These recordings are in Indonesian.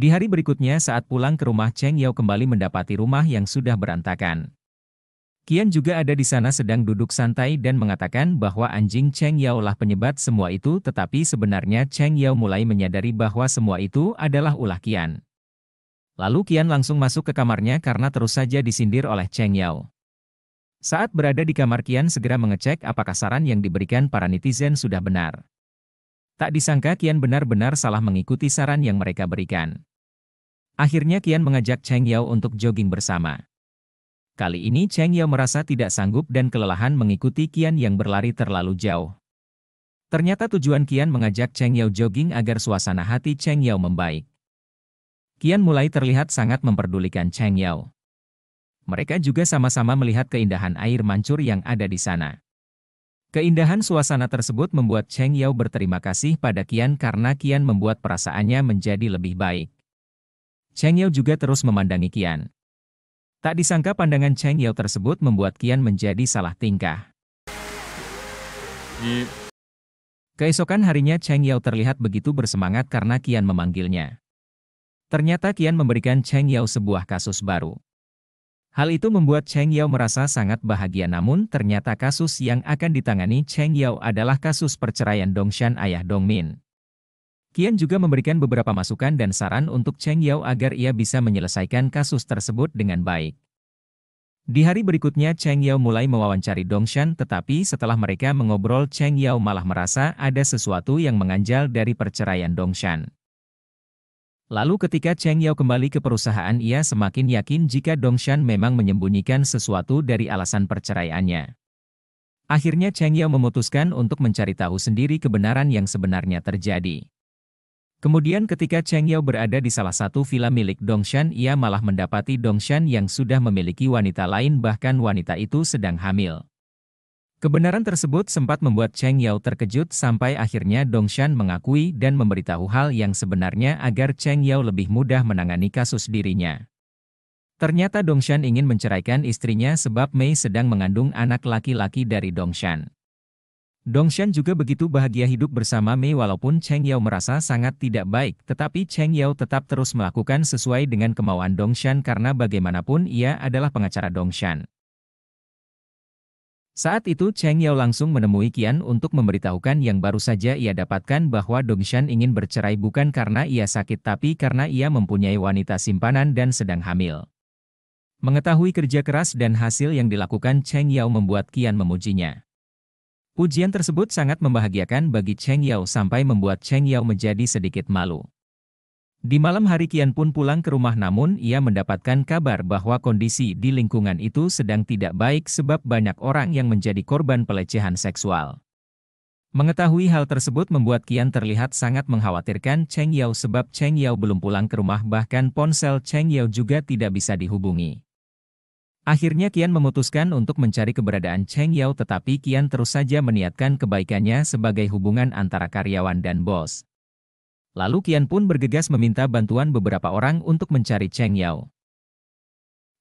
Di hari berikutnya saat pulang ke rumah Cheng Yao kembali mendapati rumah yang sudah berantakan. Qian juga ada di sana sedang duduk santai dan mengatakan bahwa anjing Cheng Yao lah penyebab semua itu, tetapi sebenarnya Cheng Yao mulai menyadari bahwa semua itu adalah ulah Qian. Lalu Qian langsung masuk ke kamarnya karena terus saja disindir oleh Cheng Yao. Saat berada di kamar, Qian segera mengecek apakah saran yang diberikan para netizen sudah benar. Tak disangka Qian benar-benar salah mengikuti saran yang mereka berikan. Akhirnya Qian mengajak Cheng Yao untuk jogging bersama. Kali ini Cheng Yao merasa tidak sanggup dan kelelahan mengikuti Qian yang berlari terlalu jauh. Ternyata tujuan Qian mengajak Cheng Yao jogging agar suasana hati Cheng Yao membaik. Qian mulai terlihat sangat memperdulikan Cheng Yao. Mereka juga sama-sama melihat keindahan air mancur yang ada di sana. Keindahan suasana tersebut membuat Cheng Yao berterima kasih pada Qian karena Qian membuat perasaannya menjadi lebih baik. Cheng Yao juga terus memandangi Qian. Tak disangka pandangan Cheng Yao tersebut membuat Qian menjadi salah tingkah. Keesokan harinya Cheng Yao terlihat begitu bersemangat karena Qian memanggilnya. Ternyata Qian memberikan Cheng Yao sebuah kasus baru. Hal itu membuat Cheng Yao merasa sangat bahagia, namun ternyata kasus yang akan ditangani Cheng Yao adalah kasus perceraian Dongshan ayah Dongmin. Qian juga memberikan beberapa masukan dan saran untuk Cheng Yao agar ia bisa menyelesaikan kasus tersebut dengan baik. Di hari berikutnya Cheng Yao mulai mewawancari Dongshan, tetapi setelah mereka mengobrol Cheng Yao malah merasa ada sesuatu yang mengganjal dari perceraian Dongshan. Lalu ketika Cheng Yao kembali ke perusahaan, ia semakin yakin jika Dongshan memang menyembunyikan sesuatu dari alasan perceraiannya. Akhirnya Cheng Yao memutuskan untuk mencari tahu sendiri kebenaran yang sebenarnya terjadi. Kemudian ketika Cheng Yao berada di salah satu villa milik Dongshan, ia malah mendapati Dongshan yang sudah memiliki wanita lain, bahkan wanita itu sedang hamil. Kebenaran tersebut sempat membuat Cheng Yao terkejut sampai akhirnya Dongshan mengakui dan memberitahu hal yang sebenarnya agar Cheng Yao lebih mudah menangani kasus dirinya. Ternyata Dongshan ingin menceraikan istrinya sebab Mei sedang mengandung anak laki-laki dari Dongshan. Dongshan juga begitu bahagia hidup bersama Mei walaupun Cheng Yao merasa sangat tidak baik, tetapi Cheng Yao tetap terus melakukan sesuai dengan kemauan Dongshan karena bagaimanapun ia adalah pengacara Dongshan. Saat itu Cheng Yao langsung menemui Qian untuk memberitahukan yang baru saja ia dapatkan bahwa Dongshan ingin bercerai bukan karena ia sakit tapi karena ia mempunyai wanita simpanan dan sedang hamil. Mengetahui kerja keras dan hasil yang dilakukan Cheng Yao membuat Qian memujinya. Pujian tersebut sangat membahagiakan bagi Cheng Yao sampai membuat Cheng Yao menjadi sedikit malu. Di malam hari Qian pun pulang ke rumah, namun ia mendapatkan kabar bahwa kondisi di lingkungan itu sedang tidak baik sebab banyak orang yang menjadi korban pelecehan seksual. Mengetahui hal tersebut membuat Qian terlihat sangat mengkhawatirkan Cheng Yao sebab Cheng Yao belum pulang ke rumah, bahkan ponsel Cheng Yao juga tidak bisa dihubungi. Akhirnya Qian memutuskan untuk mencari keberadaan Cheng Yao, tetapi Qian terus saja meniatkan kebaikannya sebagai hubungan antara karyawan dan bos. Lalu Qian pun bergegas meminta bantuan beberapa orang untuk mencari Cheng Yao.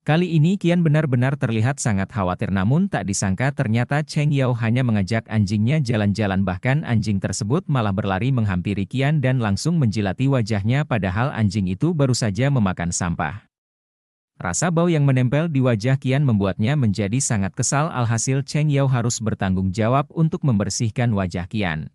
Kali ini Qian benar-benar terlihat sangat khawatir, namun tak disangka ternyata Cheng Yao hanya mengajak anjingnya jalan-jalan, bahkan anjing tersebut malah berlari menghampiri Qian dan langsung menjilati wajahnya padahal anjing itu baru saja memakan sampah. Rasa bau yang menempel di wajah Qian membuatnya menjadi sangat kesal, alhasil Cheng Yao harus bertanggung jawab untuk membersihkan wajah Qian.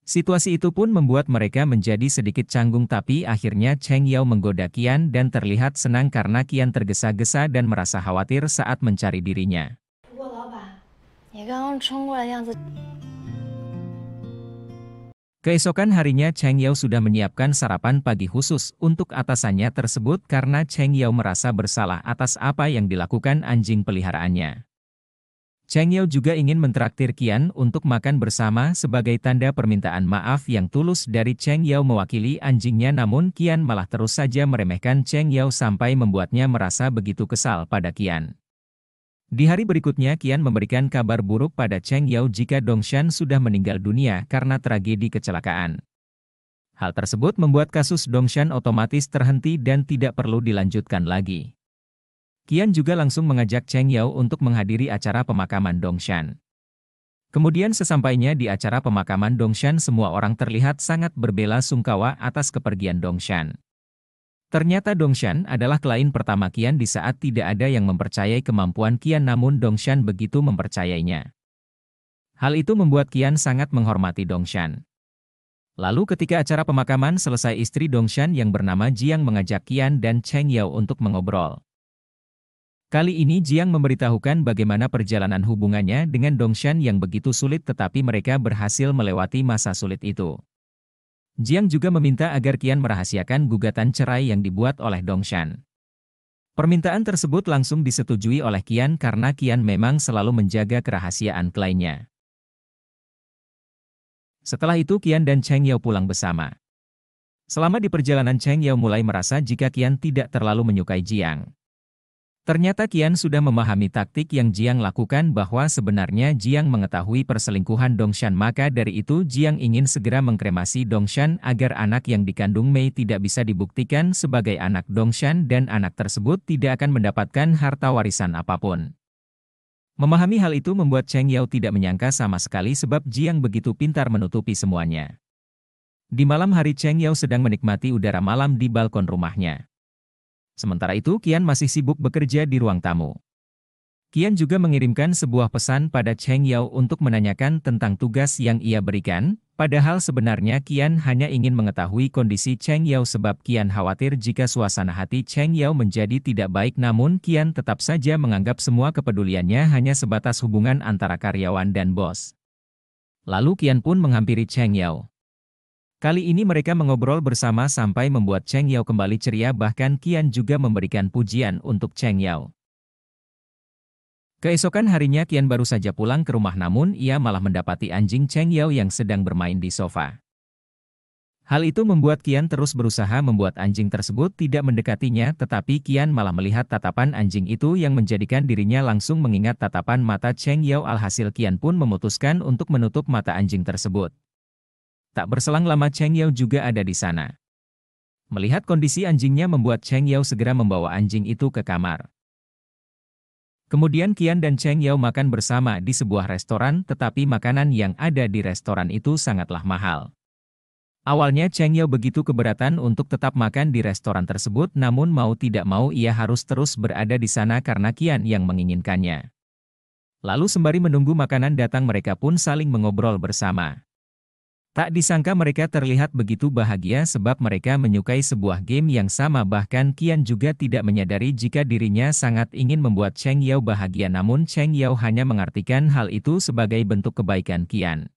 Situasi itu pun membuat mereka menjadi sedikit canggung, tapi akhirnya Cheng Yao menggoda Qian dan terlihat senang karena Qian tergesa-gesa dan merasa khawatir saat mencari dirinya. Keesokan harinya Cheng Yao sudah menyiapkan sarapan pagi khusus untuk atasannya tersebut karena Cheng Yao merasa bersalah atas apa yang dilakukan anjing peliharaannya. Cheng Yao juga ingin mentraktir Qian untuk makan bersama sebagai tanda permintaan maaf yang tulus dari Cheng Yao mewakili anjingnya, namun Qian malah terus saja meremehkan Cheng Yao sampai membuatnya merasa begitu kesal pada Qian. Di hari berikutnya Qian memberikan kabar buruk pada Cheng Yao jika Dongshan sudah meninggal dunia karena tragedi kecelakaan. Hal tersebut membuat kasus Dongshan otomatis terhenti dan tidak perlu dilanjutkan lagi. Qian juga langsung mengajak Cheng Yao untuk menghadiri acara pemakaman Dongshan. Kemudian sesampainya di acara pemakaman Dongshan, semua orang terlihat sangat berbela sungkawa atas kepergian Dongshan. Ternyata Dongshan adalah klien pertama Qian di saat tidak ada yang mempercayai kemampuan Qian namun Dongshan begitu mempercayainya. Hal itu membuat Qian sangat menghormati Dongshan. Lalu ketika acara pemakaman selesai istri Dongshan yang bernama Jiang mengajak Qian dan Cheng Yao untuk mengobrol. Kali ini Jiang memberitahukan bagaimana perjalanan hubungannya dengan Dongshan yang begitu sulit tetapi mereka berhasil melewati masa sulit itu. Jiang juga meminta agar Qian merahasiakan gugatan cerai yang dibuat oleh Dongshan. Permintaan tersebut langsung disetujui oleh Qian karena Qian memang selalu menjaga kerahasiaan kliennya. Setelah itu Qian dan Cheng Yao pulang bersama. Selama di perjalanan Cheng Yao mulai merasa jika Qian tidak terlalu menyukai Jiang. Ternyata Qian sudah memahami taktik yang Jiang lakukan bahwa sebenarnya Jiang mengetahui perselingkuhan Dongshan maka dari itu Jiang ingin segera mengkremasi Dongshan agar anak yang dikandung Mei tidak bisa dibuktikan sebagai anak Dongshan dan anak tersebut tidak akan mendapatkan harta warisan apapun. Memahami hal itu membuat Cheng Yao tidak menyangka sama sekali sebab Jiang begitu pintar menutupi semuanya. Di malam hari Cheng Yao sedang menikmati udara malam di balkon rumahnya. Sementara itu Qian masih sibuk bekerja di ruang tamu. Qian juga mengirimkan sebuah pesan pada Cheng Yao untuk menanyakan tentang tugas yang ia berikan, padahal sebenarnya Qian hanya ingin mengetahui kondisi Cheng Yao sebab Qian khawatir jika suasana hati Cheng Yao menjadi tidak baik namun Qian tetap saja menganggap semua kepeduliannya hanya sebatas hubungan antara karyawan dan bos. Lalu Qian pun menghampiri Cheng Yao. Kali ini mereka mengobrol bersama sampai membuat Cheng Yao kembali ceria bahkan Qian juga memberikan pujian untuk Cheng Yao. Keesokan harinya Qian baru saja pulang ke rumah namun ia malah mendapati anjing Cheng Yao yang sedang bermain di sofa. Hal itu membuat Qian terus berusaha membuat anjing tersebut tidak mendekatinya tetapi Qian malah melihat tatapan anjing itu yang menjadikan dirinya langsung mengingat tatapan mata Cheng Yao alhasil Qian pun memutuskan untuk menutup mata anjing tersebut. Tak berselang lama Cheng Yao juga ada di sana. Melihat kondisi anjingnya membuat Cheng Yao segera membawa anjing itu ke kamar. Kemudian Qian dan Cheng Yao makan bersama di sebuah restoran tetapi makanan yang ada di restoran itu sangatlah mahal. Awalnya Cheng Yao begitu keberatan untuk tetap makan di restoran tersebut namun mau tidak mau ia harus terus berada di sana karena Qian yang menginginkannya. Lalu sembari menunggu makanan datang mereka pun saling mengobrol bersama. Tak disangka mereka terlihat begitu bahagia sebab mereka menyukai sebuah game yang sama bahkan Qian juga tidak menyadari jika dirinya sangat ingin membuat Cheng Yao bahagia namun Cheng Yao hanya mengartikan hal itu sebagai bentuk kebaikan Qian.